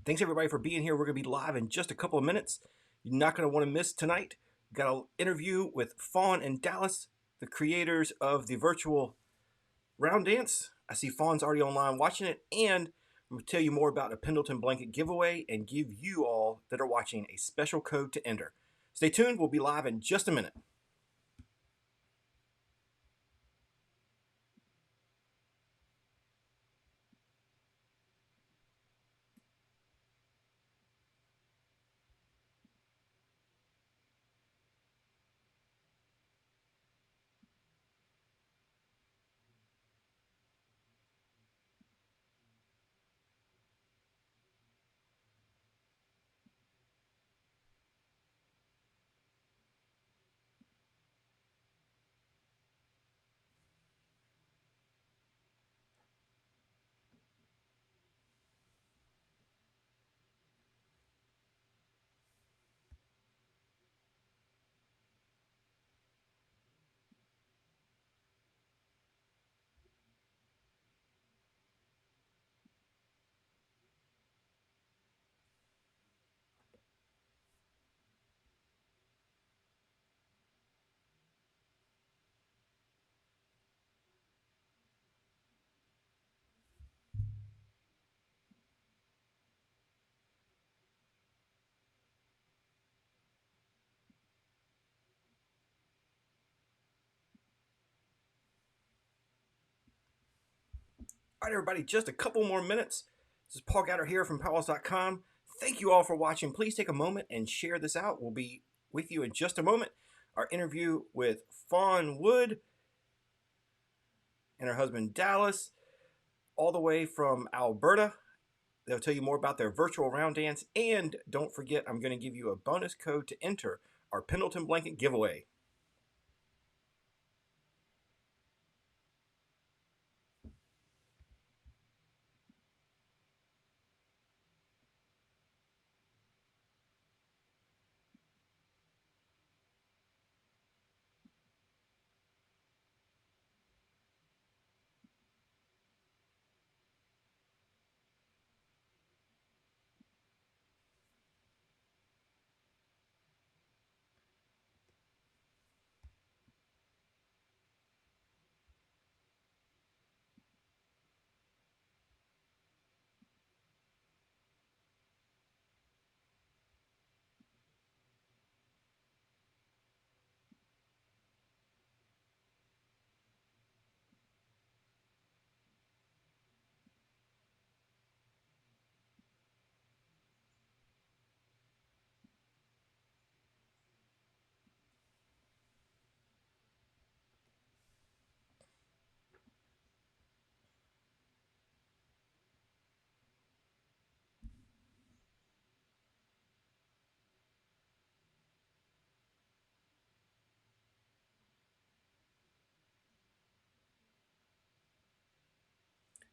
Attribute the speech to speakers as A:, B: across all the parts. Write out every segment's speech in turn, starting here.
A: Thanks everybody for being here. We're going to be live in just a couple of minutes. You're not going to want to miss tonight. We've got an interview with Fawn and Dallas, the creators of the virtual round dance. I see Fawn's already online watching it, and I'm going to tell you more about a Pendleton Blanket giveaway and give you all that are watching a special code to enter. Stay tuned. We'll be live in just a minute. All right, everybody, just a couple more minutes. This is Paul Gatter here from PowWows.com. Thank you all for watching. Please take a moment and share this out. We'll be with you in just a moment. Our interview with Fawn Wood and her husband Dallas, all the way from Alberta. They'll tell you more about their virtual round dance. And don't forget, I'm going to give you a bonus code to enter our Pendleton Blanket giveaway.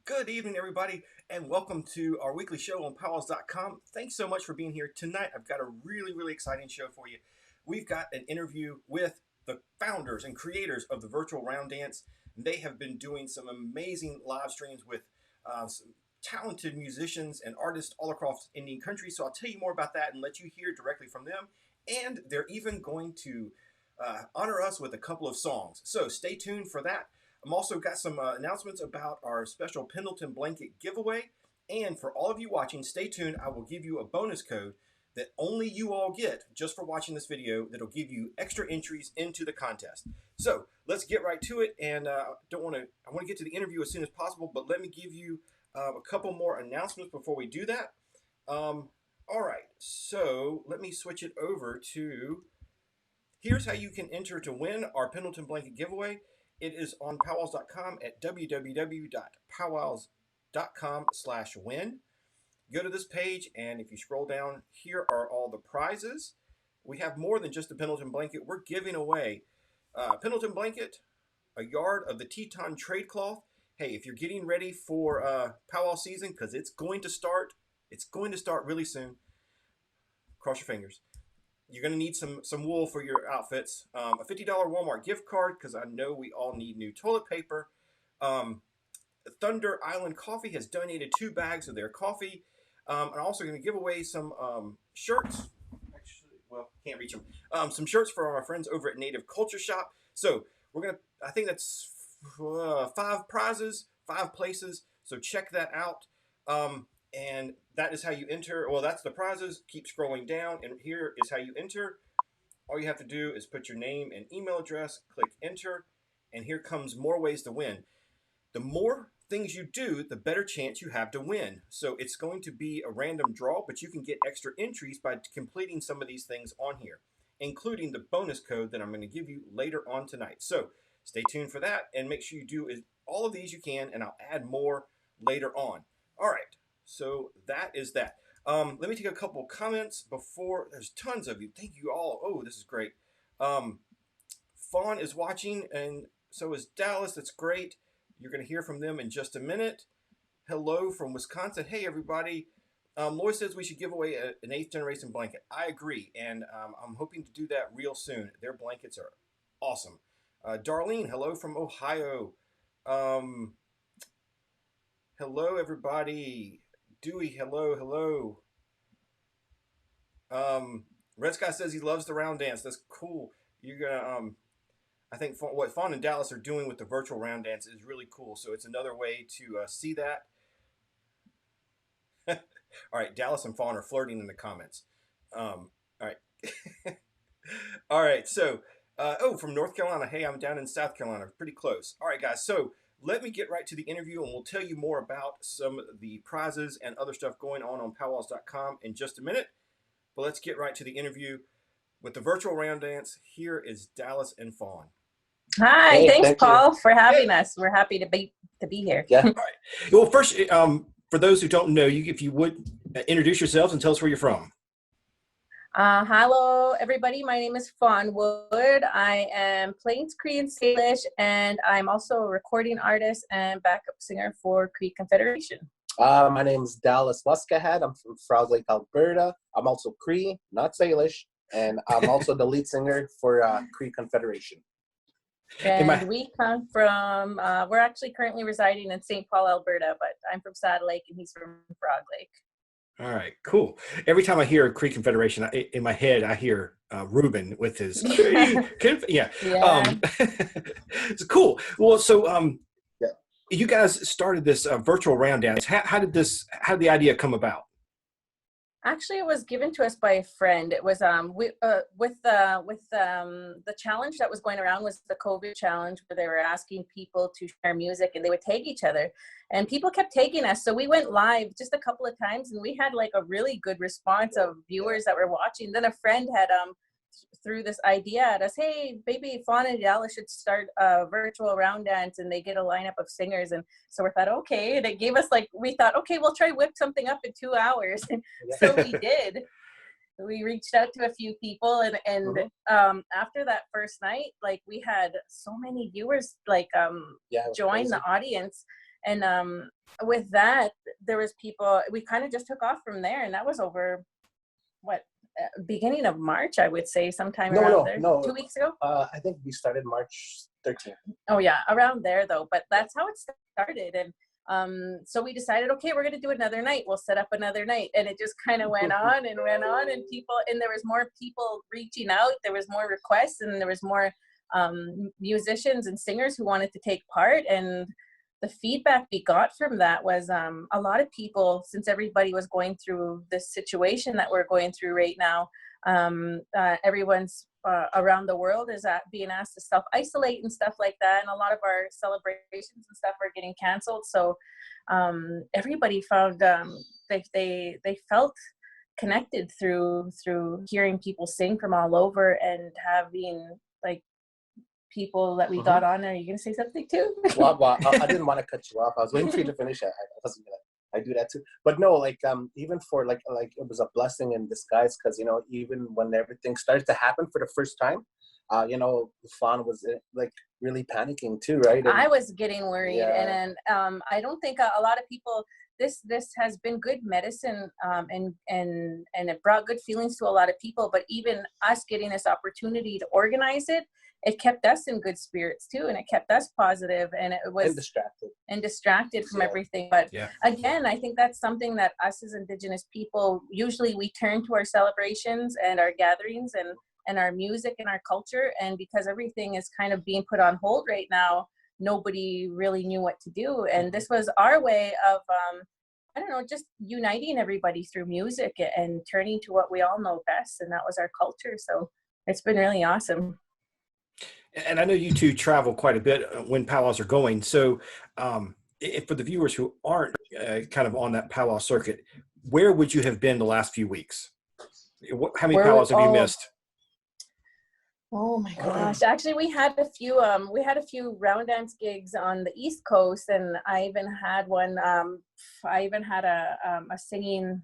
A: Good evening, everybody, and welcome to our weekly show on PowWows.com. Thanks so much for being here tonight. I've got a really exciting show for you. We've got an interview with the founders and creators of the virtual round dance. They have been doing some amazing live streams with some talented musicians and artists all across Indian country. So I'll tell you more about that and let you hear directly from them. And they're even going to honor us with a couple of songs. So stay tuned for that. I'm also got some announcements about our special Pendleton Blanket giveaway. And for all of you watching, stay tuned. I will give you a bonus code that only you all get just for watching this video that'll give you extra entries into the contest. So let's get right to it. And I want to get to the interview as soon as possible, but let me give you a couple more announcements before we do that. All right, so let me switch it over to, here's how you can enter to win our Pendleton Blanket giveaway. It is on PowWows.com at www.PowWows.com/win. Go to this page, and if you scroll down, here are all the prizes. We have more than just a Pendleton Blanket. We're giving away Pendleton Blanket, a yard of the Teton trade cloth. Hey, if you're getting ready for powwow season, because it's going to start really soon. Cross your fingers. You're going to need some wool for your outfits. A $50 Walmart gift card, because I know we all need new toilet paper. Thunder Island Coffee has donated 2 bags of their coffee. I'm also going to give away some shirts. Actually, well, can't reach them. Some shirts for my friends over at Native Culture Shop. So we're gonna. I think that's 5 prizes, 5 places. So check that out. And that is how you enter. Well, that's the prizes. Keep scrolling down, and here is how you enter. All you have to do is put your name and email address, click enter, and here comes more ways to win. The more things you do, the better chance you have to win. So it's going to be a random draw, but you can get extra entries by completing some of these things on here, including the bonus code that I'm going to give you later on tonight. So stay tuned for that, and make sure you do all of these you can, and I'll add more later on. All right, so that is that. Let me take a couple of comments before. There's tons of you. Thank you all. Oh, this is great. Fawn is watching, and so is Dallas. That's great. You're going to hear from them in just a minute. Hello from Wisconsin. Hey, everybody. Lois says we should give away an 8th generation blanket. I agree, and I'm hoping to do that real soon. Their blankets are awesome. Darlene, hello from Ohio. Hello, everybody. Dewey, hello. Red Sky says he loves the round dance. That's cool. You're gonna I think what Fawn and Dallas are doing with the virtual round dance is really cool. So it's another way to see that. All right, Dallas and Fawn are flirting in the comments. All right. All right, so, from North Carolina. Hey, I'm down in South Carolina. Pretty close. All right, guys, so let me get right to the interview, and we'll tell you more about some of the prizes and other stuff going on PowWows.com in just a minute. But let's get right to the interview with the virtual round dance. Here is Dallas and Fawn.
B: Hi, hey, thanks, Paul, for having us. We're happy to be here.
A: Yeah. All right. Well, first, for those who don't know you, if you would introduce yourselves and tell us where you're from.
B: Hello, everybody. My name is Fawn Wood. I am Plains Cree and Salish, and I'm also a recording artist and backup singer for Cree Confederation.
C: My name is Dallas Muskahat. I'm from Frog Lake, Alberta. I'm also Cree, not Salish, and I'm also the lead singer for Cree Confederation.
B: And we come from, we're actually currently residing in St. Paul, Alberta, but I'm from Saddle Lake and he's from Frog Lake.
A: All right, cool. Every time I hear Cree Confederation, in my head, I hear Ruben with his Cree. Yeah. It's cool. Well, so you guys started this virtual round dance. How did the idea come about?
B: Actually, it was given to us by a friend. It was with the challenge that was going around was the COVID challenge, where they were asking people to share music and they would tag each other, and people kept tagging us. So we went live just a couple of times, and we had like a really good response of viewers that were watching. Then a friend had threw this idea at us, hey, maybe Fawn and Dallas should start a virtual round dance, and they get a lineup of singers. And so we thought, okay, and it gave us we thought, okay, we'll try whip something up in 2 hours. And so we did. We reached out to a few people, and after that first night, we had so many viewers join the audience. And with that, there was people, we kind of just took off from there, and that was over beginning of March, I would say, sometime around there. 2 weeks ago.
C: I think we started March 13th.
B: Oh yeah, around there though. But that's how it started, and so we decided, okay, we're going to do another night. We'll set up another night, and it just kind of went on and went on, and there was more people reaching out. There was more requests, and there was more musicians and singers who wanted to take part. And the feedback we got from that was a lot of people, since everybody was going through this situation that we're going through right now, everyone's around the world is being asked to self-isolate and stuff like that, and a lot of our celebrations and stuff are getting canceled. So everybody found they felt connected through hearing people sing from all over, and having people that we got on there. Are you gonna say something too?
C: Well, I didn't want to cut you off. I was waiting for you to finish. I do that too. But no, even for it was a blessing in disguise, because even when everything started to happen for the first time, Fawn was really panicking too, right? And
B: I was getting worried, and I don't think a lot of people. This has been good medicine, and it brought good feelings to a lot of people. But even us getting this opportunity to organize it it kept us in good spirits too, and it kept us positive, and it was distracted from everything. But again, I think that's something that us as Indigenous people, usually we turn to our celebrations and our gatherings and our music and our culture, and because everything is kind of being put on hold right now, nobody really knew what to do, and this was our way of I don't know, just uniting everybody through music and turning to what we all know best, and that was our culture. So it's been really awesome.
A: And I know you two travel quite a bit when powwows are going. So if for the viewers who aren't kind of on that powwow circuit, where would you have been the last few weeks? How many powwows have you missed?
B: Oh my gosh. Actually, we had a few round dance gigs on the East Coast, and I even had one, I even had a singing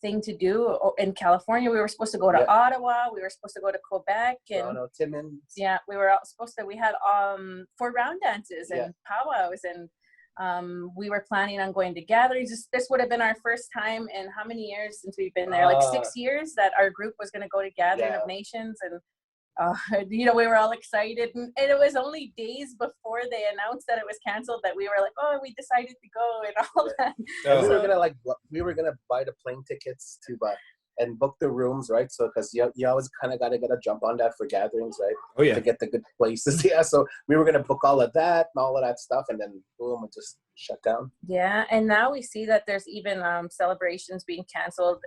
B: thing to do in California. We were supposed to go to Ottawa. We were supposed to go to Quebec, and
C: Toronto, Timmins.
B: Yeah, we were supposed to. We had 4 round dances and powwows, and we were planning on going to gatherings. This would have been our first time in how many years since we've been there? Like 6 years that our group was going to go to Gathering of Nations, and you know, we were all excited, and it was only days before they announced that it was canceled that we were like, oh, we decided to go and all that.
C: And we were gonna buy the plane tickets to and book the rooms, right? So because you always kind of gotta get a jump on that for gatherings, right?
A: Oh yeah.
C: To get the good places. So we were gonna book all of that and all of that stuff, and then boom, it just shut down.
B: Yeah, and now we see that there's even celebrations being canceled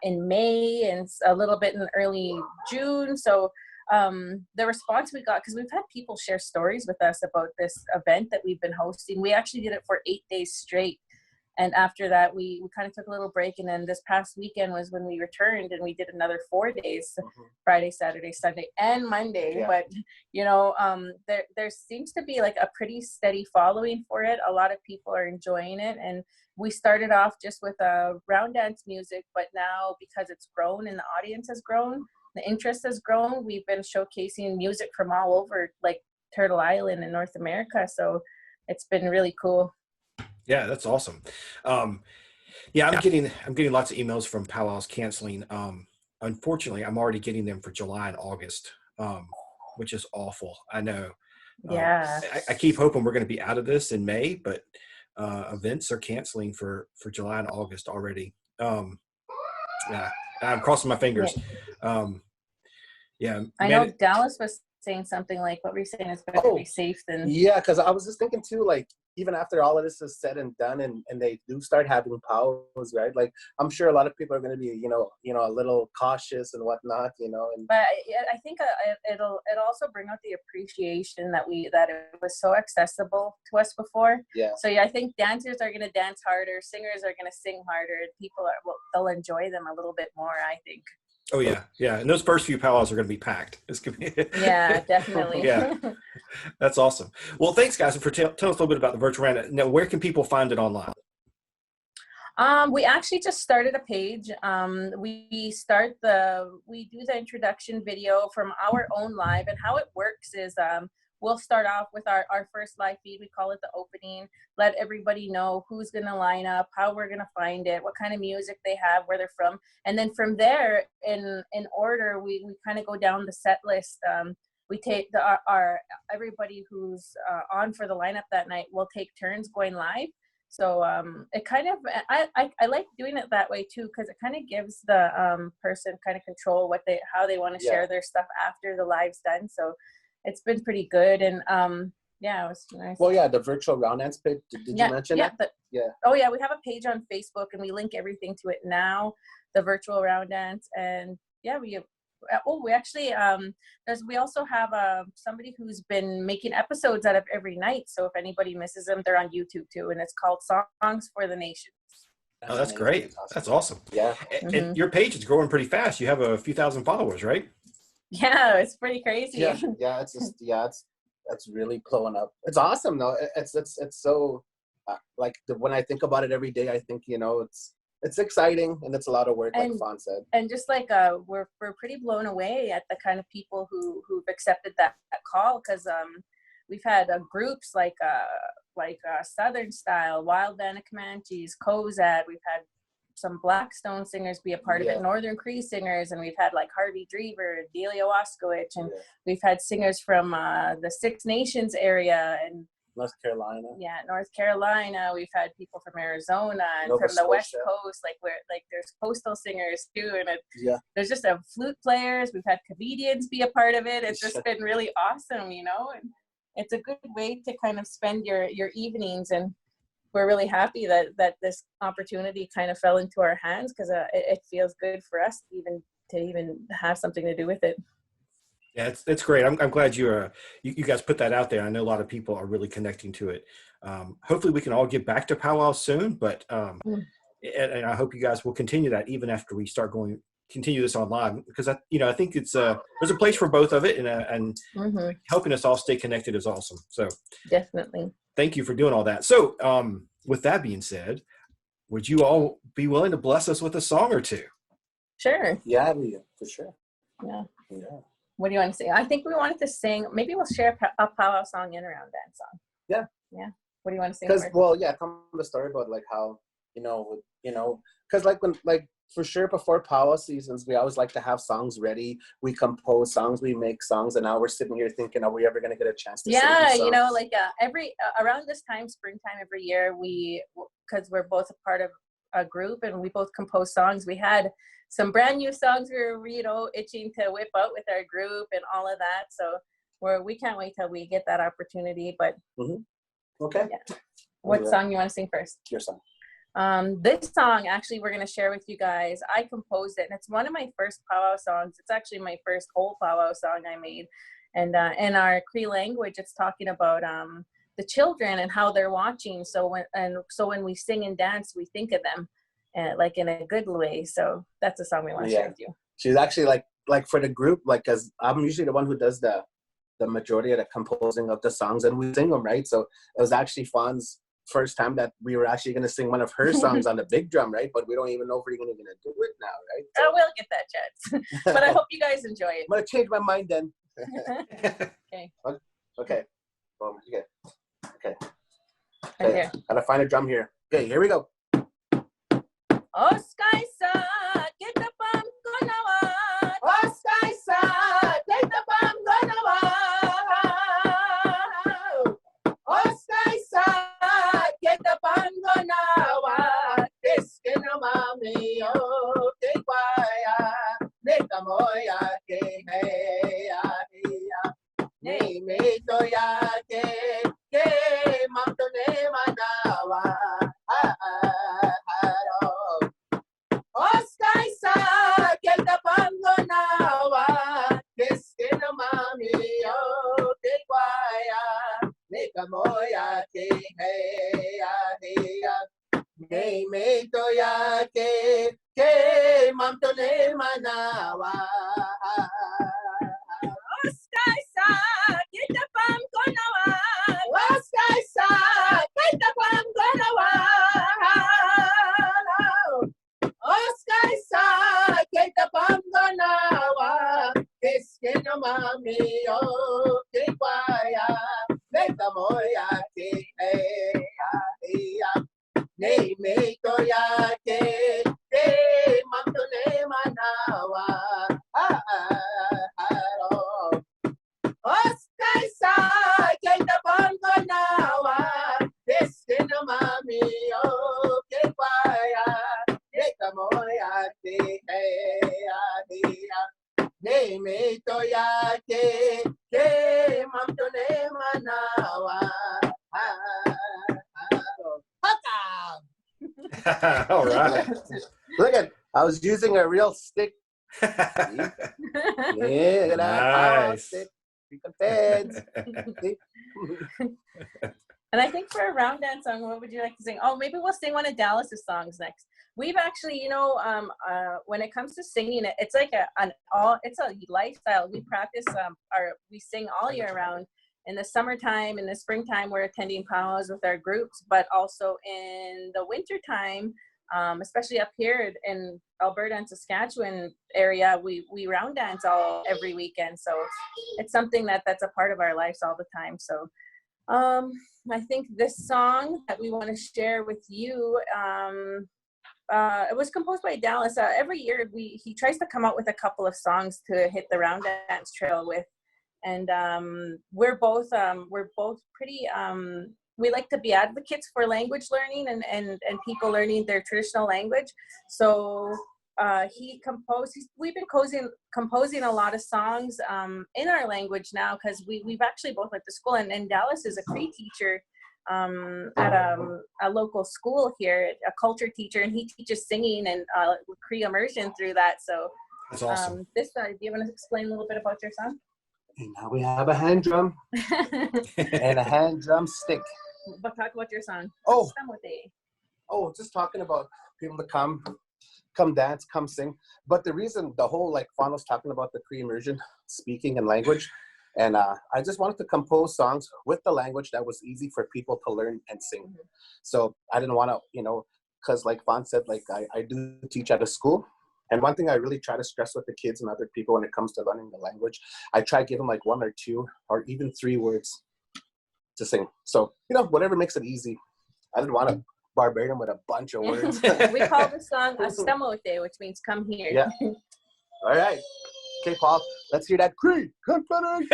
B: in May and a little bit in early June. So the response we got, because we've had people share stories with us about this event that we've been hosting. We actually did it for 8 days straight. And after that, we kind of took a little break. And then this past weekend was when we returned, and we did another 4 days, Friday, Saturday, Sunday, and Monday. Yeah. But, you know, there seems to be like a pretty steady following for it. A lot of people are enjoying it. And we started off just with round dance music, but now because it's grown and the audience has grown, the interest has grown, we've been showcasing music from all over, like Turtle Island in North America. So it's been really cool.
A: Yeah, that's awesome. Yeah, I'm getting lots of emails from powwows canceling. Unfortunately, I'm already getting them for July and August, which is awful. I know.
B: Yeah.
A: I keep hoping we're going to be out of this in May, but events are canceling for July and August already. Yeah, I'm crossing my fingers. Yeah.
B: I know Dallas was saying something like, what were you saying? It's better to be safe than.
C: Yeah, because I was just thinking too, like, even after all of this is said and done, and they do start having powwows, right? Like, I'm sure a lot of people are going to be, you know, a little cautious and whatnot, you know. And
B: but I think it'll also bring out the appreciation that it was so accessible to us before.
C: Yeah.
B: So yeah, I think dancers are going to dance harder, singers are going to sing harder, people they'll enjoy them a little bit more, I think.
A: Oh yeah, yeah, and those first few powwows are going to be packed. It's going to be
B: yeah, definitely.
A: Yeah, that's awesome. Well, thanks, guys, for telling us a little bit about the virtual round. Now, where can people find it online?
B: We actually just started a page. We do the introduction video from our own live, and how it works is we'll start off with our first live feed. We call it the opening. Let everybody know who's going to line up, how we're going to find it, what kind of music they have, where they're from. And then from there, in order, we kind of go down the set list. We take our everybody who's on for the lineup that night, we'll take turns going live. So it kind of, I like doing it that way too, because it kind of gives the person kind of control how they want to share their stuff after the live's done. So it's been pretty good, and yeah, it was nice.
C: Well, yeah, the virtual round dance page. Did you mention that?
B: Yeah. Oh yeah, we have a page on Facebook, and we link everything to it now. The virtual round dance, and yeah, we actually we also have somebody who's been making episodes out of every night. So if anybody misses them, they're on YouTube too, and it's called Songs for the Nations.
A: Oh, that's great. That's awesome.
C: Yeah.
A: And your page is growing pretty fast. You have a few thousand followers, right?
B: Yeah, it's pretty crazy.
C: Yeah, it's just that's really blowing up. It's awesome though. It's so like when I think about it every day, I think, you know, it's exciting, and it's a lot of work, like Fawn said.
B: And just like we're pretty blown away at the kind of people who've accepted that call, because we've had groups like Southern Style, Wild Band of Comanches, Kozad. We've had some Blackstone singers be a part of it, Northern Cree singers, and we've had like Harvey Drever, Delia Waskowicz, and we've had singers from the Six Nations area and
C: North Carolina.
B: Yeah, North Carolina. We've had people from Arizona and
C: Nova
B: from the West
C: Scotia.
B: Coast, like where like there's coastal singers too, and there's just a flute players. We've had comedians be a part of it. It's just been really awesome, you know, and it's a good way to kind of spend your evenings, and we're really happy that this opportunity kind of fell into our hands, because it feels good for us to even have something to do with it.
A: Yeah, it's great. I'm glad you guys put that out there. I know a lot of people are really connecting to it. Hopefully we can all get back to powwow soon, but and I hope you guys will continue that even after we start continue this online, because I think it's there's a place for both of it, and helping us all stay connected is awesome. So
B: definitely.
A: Thank you for doing all that. So with that being said, would you all be willing to bless us with a song or two?
B: Sure.
C: Yeah, for sure.
B: Yeah. What do you want to sing? I think we wanted to sing, maybe we'll share a powwow song and a round dance song.
C: Yeah.
B: Yeah. What do you want to sing?
C: Because, tell the story about like how, because for sure before powwow seasons, we always like to have songs ready. We compose songs, we make songs, and now we're sitting here thinking, are we ever going to get a chance to sing these songs?
B: Like every around this time, springtime every year, because we're both a part of a group and we both compose songs, we had some brand new songs we were, itching to whip out with our group and all of that. So we can't wait till we get that opportunity. But
C: okay.
B: Yeah. What song you want to sing first?
C: Your song.
B: This song, actually, we're going to share with you guys. I composed it, and it's one of my first powwow songs. It's actually my first whole powwow song I made. And in our Cree language, it's talking about the children and how they're watching. So when we sing and dance, we think of them like in a good way. So that's a song we want to share with you.
C: She's actually like for the group, like, because I'm usually the one who does the majority of the composing of the songs, and we sing them, right? So it was actually Fawn's first time that we were actually going to sing one of her songs on the big drum, right? But we don't even know if we're going to do it now, right? So,
B: we'll get that chance. But I hope you guys enjoy it.
C: I'm going to change my mind then.
B: Okay.
C: Okay. Boom. Okay. Gotta find a drum here. Okay, here we go.
B: Oh, sky sa, get the bum gonawa.
C: Oh, sky sa, get the bum gonawa. Oh, sky sa, get the bum gonawa. Kiskino mami, oh, ke kwaya, neka moya ke heya heya, ne me toya ke mamto ne manawa. Oscar sa que el tapango nawa, que no mami yo que guaya, ne camoya que heya heya, ne me toya que mamto ne manawa. Oscar sa que el tapango nawa, Oscar sa que el tapango nawa. Oscar sa que tapando nawa, es que no mami oh que guaya, me tamoya que ne me toya que mamto ne manawa. Oscar sa que tapando nawa, es que no mami oh que guaya. Moya que heya heya, ne me toya que mamto ne manawa.
A: All right.
C: Look at, I was using a real stick. Yeah,
A: nice.
C: Stick. Feds.
B: And I think for a round dance song, what would you like to sing? Oh, maybe we'll sing one of Dallas's songs next. We've actually, when it comes to singing, it's like it's a lifestyle. We practice, we sing all year round. In the summertime, in the springtime, we're attending powwows with our groups, but also in the wintertime, especially up here in Alberta and Saskatchewan area, we round dance every weekend. So it's something that's a part of our lives all the time. So I think this song that we want to share with you, it was composed by Dallas. Every year he tries to come out with a couple of songs to hit the round dance trail with, and we're both pretty. We like to be advocates for language learning and people learning their traditional language. So we've been composing a lot of songs in our language now, because we've actually both went to school, and Dallas is a Cree teacher at a local school here, a culture teacher, and he teaches singing and Cree immersion through that. So
A: That's awesome.
B: do you want to explain a little bit about your song?
C: And now we have a hand drum and a hand drum stick.
B: But talk about your song.
C: Oh, just talking about people to come dance, come sing. But the reason, the whole like Fawn was talking about the Cree immersion, speaking and language, and I just wanted to compose songs with the language that was easy for people to learn and sing. Mm-hmm. So I didn't want to, because like Fawn said, like I do teach at a school. And one thing I really try to stress with the kids and other people when it comes to learning the language, I try to give them like 1 or 2 or even 3 words to sing. So, whatever makes it easy. I didn't want to barbare them with a bunch of words.
B: We call the song Astamote, which means come here.
C: Yeah. All right. Okay, Paul, let's hear that Cree Confederation.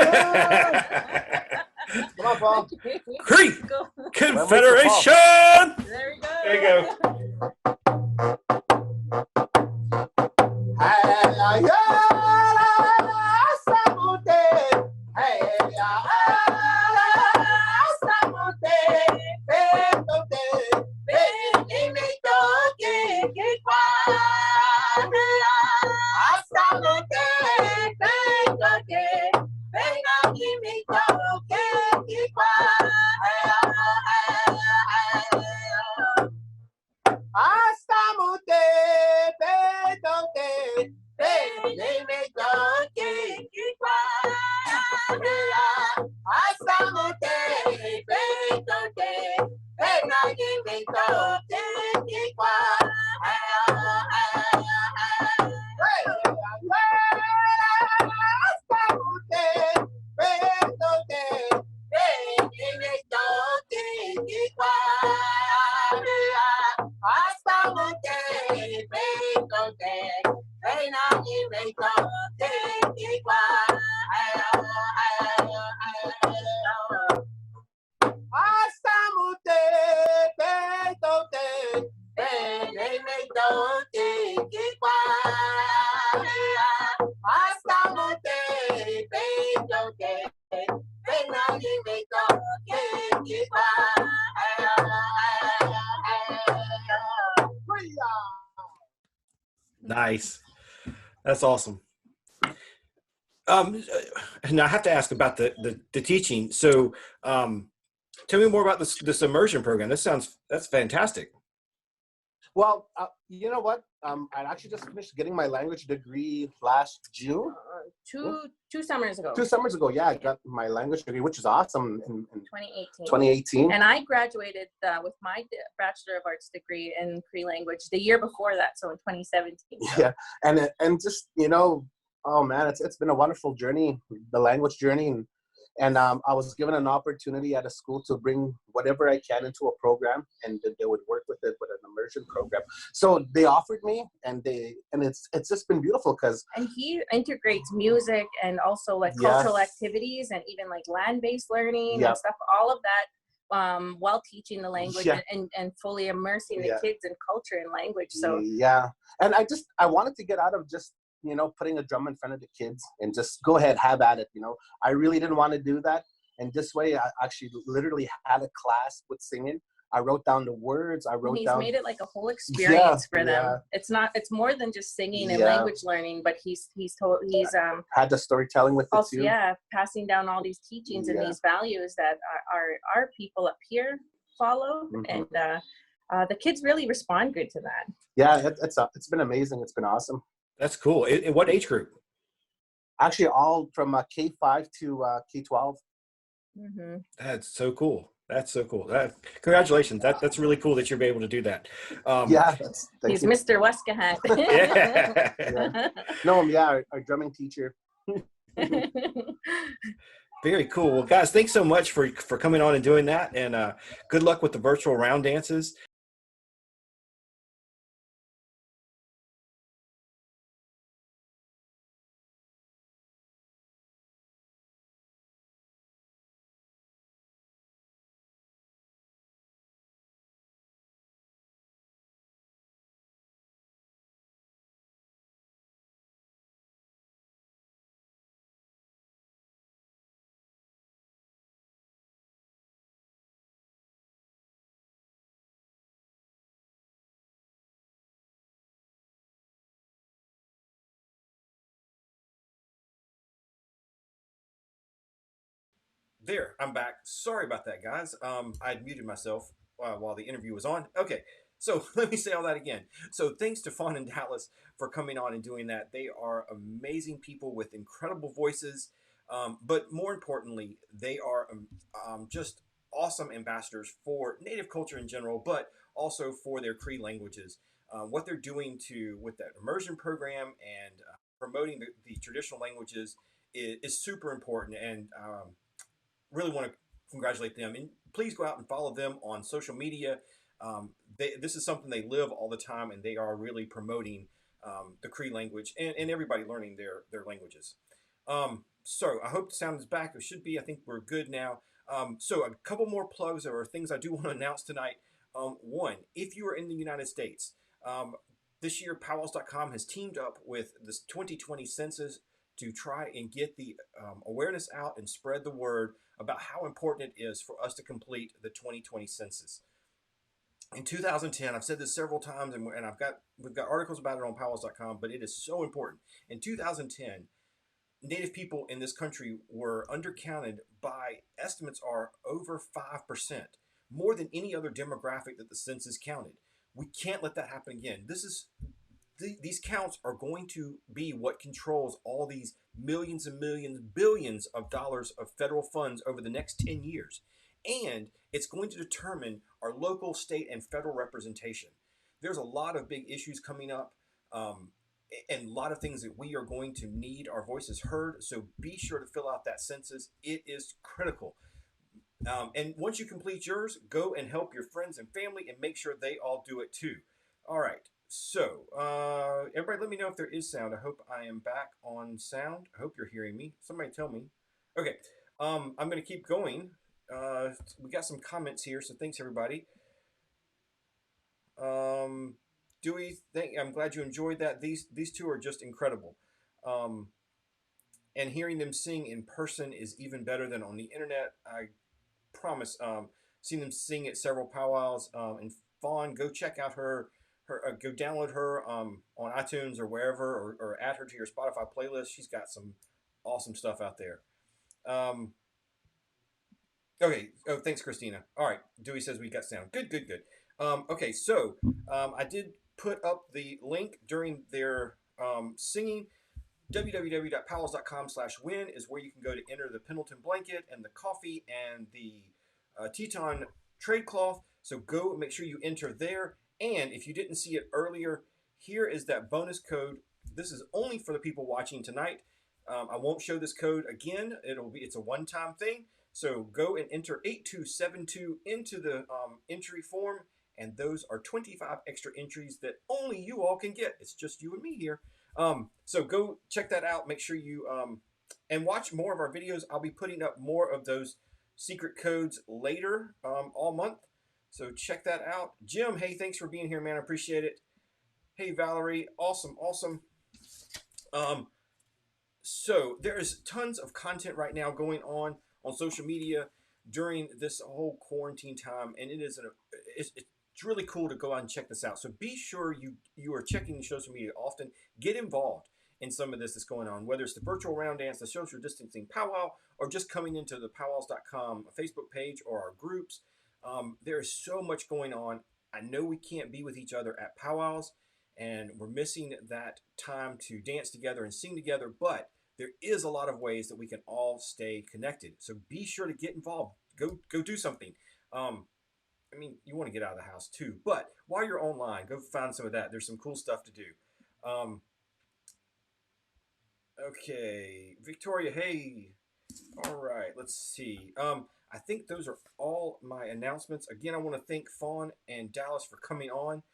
C: Come on, Paul.
A: Cree Confederation.
B: There we go.
A: There you go. Nice. That's awesome. And I have to ask about the teaching. So tell me more about this immersion program. That's fantastic.
C: Well, you know what? I actually just finished getting my language degree last June.
B: Two summers ago.
C: 2 summers ago, yeah, I got my language degree, which is awesome. In
B: 2018. And I graduated with my Bachelor of Arts degree in Cree language the year before that, so in 2017. So.
C: Yeah, and just oh man, it's been a wonderful journey, the language journey, and I was given an opportunity at a school to bring whatever I can into a program, and they would work with it with an immersion program. So they offered me, and it's just been beautiful because.
B: And he integrates music and also like cultural activities and even like land-based learning and stuff. All of that while teaching the language and fully immersing the kids in culture and language. So
C: and I wanted to get out of just. Putting a drum in front of the kids and just go ahead, have at it. I really didn't want to do that. And this way, I actually literally had a class with singing. I wrote down the words. He's
B: made it like a whole experience for them. It's more than just singing and language learning, but he's
C: had the storytelling with
B: also,
C: it too.
B: Yeah, passing down all these teachings and these values that our people up here follow. Mm-hmm. And the kids really respond good to that.
C: Yeah, it's been amazing. It's been awesome.
A: That's cool. In what age group?
C: Actually, all from K5 to K12.
B: Mm-hmm.
A: That's so cool. Congratulations. That's really cool that you're able to do that.
B: He's Mr. Weskahat.
C: Yeah. No, our drumming teacher.
A: Very cool. Well, guys, thanks so much for coming on and doing that. And good luck with the virtual round dances. There, I'm back. Sorry about that, guys. I had muted myself while the interview was on. Okay, so let me say all that again. So thanks to Fawn and Dallas for coming on and doing that. They are amazing people with incredible voices, but more importantly, they are just awesome ambassadors for Native culture in general, but also for their Cree languages. What they're doing to with that immersion program and promoting the traditional languages is super important, and really want to congratulate them. And please go out and follow them on social media. This is something they live all the time, and they are really promoting the Cree language and everybody learning their languages. So I hope the sound is back. It should be. I think we're good now. So a couple more plugs or things I do want to announce tonight. One, if you are in the United States, this year PowWows.com has teamed up with this 2020 Census to try and get the awareness out and spread the word about how important it is for us to complete the 2020 census. In 2010, I've said this several times, and we've got articles about it on PowWows.com, but it is so important. In 2010, Native people in this country were undercounted by estimates are over 5%, more than any other demographic that the census counted. We can't let that happen again. These counts are going to be what controls all these millions and millions, billions of dollars of federal funds over the next 10 years. And it's going to determine our local, state, and federal representation. There's a lot of big issues coming up, and a lot of things that we are going to need our voices heard. So be sure to fill out that census. It is critical. And once you complete yours, go and help your friends and family and make sure they all do it too. All right. So, everybody let me know if there is sound. I hope I am back on sound. I hope you're hearing me. Somebody tell me. Okay. I'm going to keep going. We got some comments here, so thanks everybody. Dewey, I'm glad you enjoyed that. These two are just incredible. And hearing them sing in person is even better than on the internet. I promise. Seen them sing at several powwows. And Fawn, go check out her go download her on iTunes or wherever, or add her to your Spotify playlist. She's got some awesome stuff out there. Okay. Oh, thanks, Christina. All right. Dewey says we got sound. Good, good, good. Okay, so I did put up the link during their singing. www.powwows.com/win is where you can go to enter the Pendleton Blanket and the coffee and the Teton trade cloth. So go make sure you enter there. And if you didn't see it earlier, here is that bonus code. This is only for the people watching tonight. I won't show this code again. It's a one-time thing. So go and enter 8272 into the entry form, and those are 25 extra entries that only you all can get. It's just you and me here. So go check that out. Make sure you and watch more of our videos. I'll be putting up more of those secret codes later all month. So check that out. Jim, hey, thanks for being here, man. I appreciate it. Hey, Valerie, awesome, awesome. So there is tons of content right now going on social media during this whole quarantine time, and it's really cool to go out and check this out. So be sure you are checking the social media often. Get involved in some of this that's going on, whether it's the virtual round dance, the social distancing powwow, or just coming into the PowWows.com Facebook page or our groups. There is so much going on. I know we can't be with each other at powwows, and we're missing that time to dance together and sing together, but there is a lot of ways that we can all stay connected. So be sure to get involved. Go do something. I mean, you want to get out of the house too, but while you're online, go find some of that. There's some cool stuff to do. Okay, Victoria, hey. All right, let's see. I think those are all my announcements. Again, I want to thank Fawn and Dallas for coming on.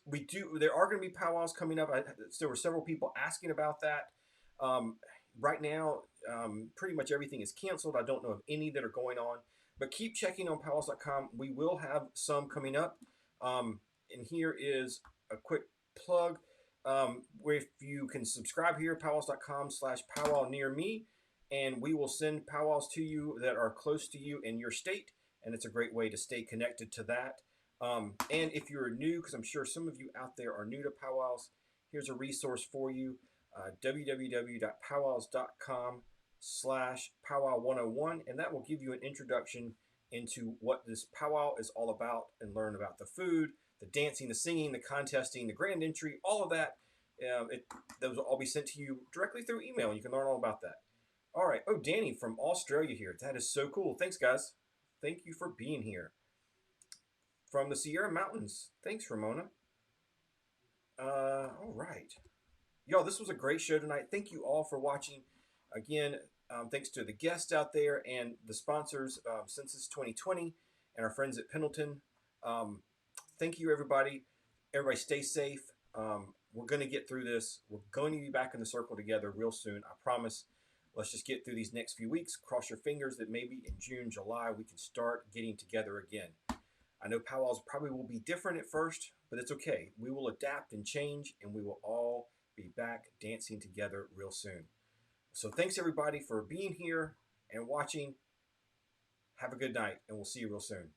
A: There are going to be powwows coming up. There were several people asking about that. Right now, pretty much everything is canceled. I don't know of any that are going on, but keep checking on PowWows.com. We will have some coming up. And here is a quick plug. Where if you can subscribe here, PowWows.com/powwow near me, and we will send powwows to you that are close to you in your state, and it's a great way to stay connected to that. And if you're new, because I'm sure some of you out there are new to powwows, here's a resource for you, www.powwows.com powwow 101, and that will give you an introduction into what this powwow is all about and learn about the food, the dancing, the singing, the contesting, the grand entry, all of that. Those will all be sent to you directly through email. You can learn all about that. All right. Oh, Danny from Australia here. That is so cool. Thanks, guys. Thank you for being from the Sierra Mountains. Thanks, Ramona. All right. Y'all, this was a great show tonight. Thank you all for watching. Again, thanks to the guests out there and the sponsors, Census 2020 and our friends at Pendleton. Thank you, everybody. Everybody stay safe. We're going to get through this. We're going to be back in the circle together real soon. I promise. Let's just get through these next few weeks. Cross your fingers that maybe in June, July, we can start getting together again. I know powwows probably will be different at first, but it's okay. We will adapt and change, and we will all be back dancing together real soon. So thanks, everybody, for being here and watching. Have a good night, and we'll see you real soon.